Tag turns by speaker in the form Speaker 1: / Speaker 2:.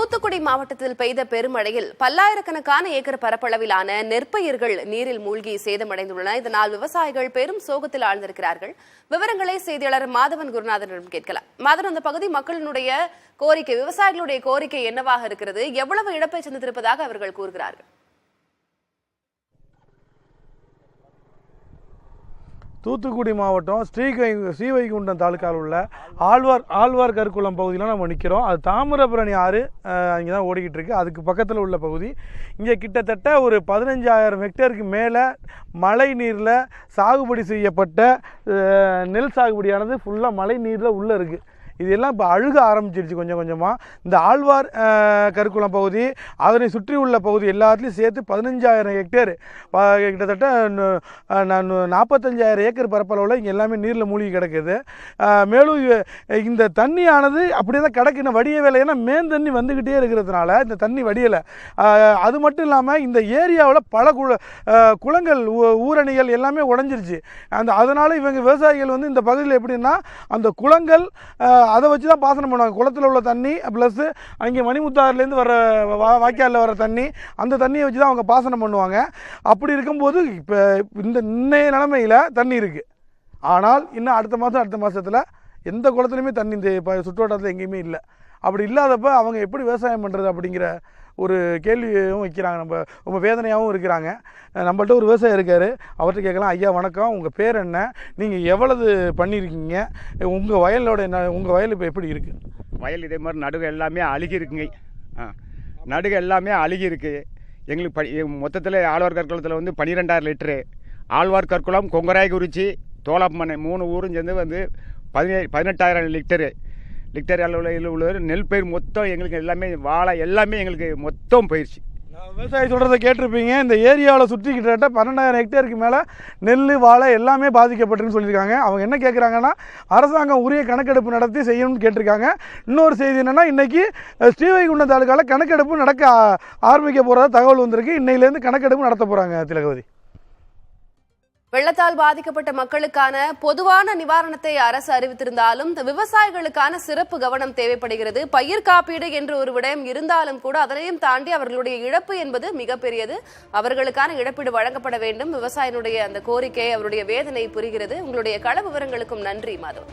Speaker 1: தூத்துக்குடி மாவட்டத்தில் பெய்த பெருமழையில் பல்லாயிரக்கணக்கான ஏக்கர் பரப்பளவிலான நெற்பயிர்கள் நீரில் மூழ்கி சேதமடைந்துள்ளன. இதனால் விவசாயிகள் பெரும் சோகத்தில் ஆழ்ந்திருக்கிறார்கள். விவரங்களை செய்தியாளர் மாதவன் குருநாதனிடம் கேட்கலாம். மாதவன், அந்த பகுதி மக்களினுடைய கோரிக்கை, விவசாயிகளுடைய கோரிக்கை என்னவாக இருக்கிறது? எவ்வளவு இழப்பை சந்தித்திருப்பதாக அவர்கள் கூறுகிறார்கள்?
Speaker 2: தூத்துக்குடி மாவட்டம் ஸ்ரீவைகுண்டம் தாலுக்காவில் உள்ள ஆழ்வார் கருக்குளம் பகுதியில் நம்ம நிற்கிறோம். அது தாமிரபரணி ஆறு இங்கே தான் ஓடிக்கிட்டு இருக்கு. அதுக்கு பக்கத்தில் உள்ள பகுதி. இங்கே கிட்டத்தட்ட ஒரு 15,000 ஹெக்டேருக்கு மேலே மழை நீரில் சாகுபடி செய்யப்பட்ட நெல் சாகுபடியானது ஃபுல்லாக மழை நீரில் உள்ளே இருக்குது. இதெல்லாம் இப்போ அழுக ஆரம்பிச்சிருச்சு கொஞ்சம் கொஞ்சமாக. இந்த ஆழ்வார் கருக்குளம் பகுதி, அதனை சுற்றி உள்ள பகுதி எல்லாத்துலேயும் சேர்த்து 15,000 ஹெக்டேர், கிட்டத்தட்ட 45,000 ஏக்கர் பரப்பளவில் இங்கே எல்லாமே நீரில் மூழ்கி கிடக்குது. மேலும் இந்த தண்ணியானது அப்படியே தான் கிடக்குன்னு வடிய வேலை. ஏன்னா மேந்தண்ணி வந்துக்கிட்டே இருக்கிறதுனால இந்த தண்ணி வடியலை. அது மட்டும் இல்லாமல் இந்த ஏரியாவில் பல குளங்கள், ஊரணிகள் எல்லாமே உடஞ்சிருச்சு. அதனால் இவங்க விவசாயிகள் வந்து இந்த பகுதியில் எப்படின்னா அந்த குளங்கள் அதை வச்சு தான் பாசனம் பண்ணுவாங்க. குளத்தில் உள்ள தண்ணி ப்ளஸ் அங்கே மணிமுத்தாறுலேருந்து வர வாய்க்காலில் வர தண்ணி, அந்த தண்ணியை வச்சு தான் அவங்க பாசனம் பண்ணுவாங்க. அப்படி இருக்கும்போது இப்போ இன்னைய நிலைமையில் தண்ணி இருக்குது. ஆனால் இன்னும் அடுத்த மாதத்தில் எந்த குளத்துலையுமே தண்ணி இந்த சுற்றுவட்டத்தில் எங்கேயுமே இல்லை. அப்படி இல்லாதப்ப அவங்க எப்படி விவசாயம் பண்ணுறது அப்படிங்கிற ஒரு கேள்வியும் வைக்கிறாங்க. ரொம்ப வேதனையாகவும் இருக்கிறாங்க. நம்மள்ட்ட ஒரு விவசாயி இருக்கார், அவர்கிட்ட கேட்கலாம். ஐயா வணக்கம், உங்கள் பேர் என்ன? நீங்கள் எவ்வளவு பண்ணியிருக்கீங்க? உங்கள் வயல் இப்போ எப்படி இருக்குது?
Speaker 3: வயல் இதே மாதிரி நடுகு எல்லாமே அழுகி இருக்குங்க. நடுகு எல்லாமே அழுகி இருக்குது. எங்களுக்கு மொத்தத்தில் ஆழ்வார் கற்குளத்தில் வந்து 12,000 லிட்டரு, ஆழ்வார் கற்குளம், கொங்கராய்குறிச்சி, தோலாப்பமனை 3 ஊரும் சேர்ந்து வந்து 18,000 லிட்டர் அளவில் உள்ள நெல் பயிர் மொத்தம் எங்களுக்கு எல்லாமே வாழை எல்லாமே எங்களுக்கு மொத்தம் போயிடுச்சு.
Speaker 2: விவசாயி சொல்கிறத கேட்டிருப்பீங்க. இந்த ஏரியாவில் சுற்றி கிட்டத்தட்ட 12,000 ஹெக்டேருக்கு மேலே நெல், வாழை எல்லாமே பாதிக்கப்பட்டிருக்குன்னு சொல்லியிருக்காங்க. அவங்க என்ன கேட்குறாங்கன்னா, அரசாங்கம் உரிய கணக்கெடுப்பு நடத்தி செய்யணும்னு கேட்டிருக்காங்க. இன்னொரு செய்தி என்னென்னா, இன்றைக்கி ஸ்ரீவைகுண்டம் தாலுக்காவில் கணக்கெடுப்பு நடக்க ஆரம்பிக்க போகிறதா தகவல் வந்திருக்கு. இன்னையிலேருந்து கணக்கெடுப்பு நடத்த போகிறாங்க. திலகவதி,
Speaker 1: வெள்ளத்தால் பாதிக்கப்பட்ட மக்களுக்கான பொதுவான நிவாரணத்தை அரசு அறிவித்திருந்தாலும் விவசாயிகளுக்கான சிறப்பு கவனம் தேவைப்படுகிறது. பயிர் காப்பீடு என்று ஒரு விடயம் இருந்தாலும் கூட அதனையும் தாண்டி அவர்களுடைய இழப்பு என்பது மிகப்பெரியது. அவர்களுக்கான இழப்பீடு வழங்கப்பட வேண்டும். விவசாயினுடைய அந்த கோரிக்கை, அவருடைய வேதனை புரிகிறது. உங்களுடைய கள விவரங்களுக்கும் நன்றி மாதவன்.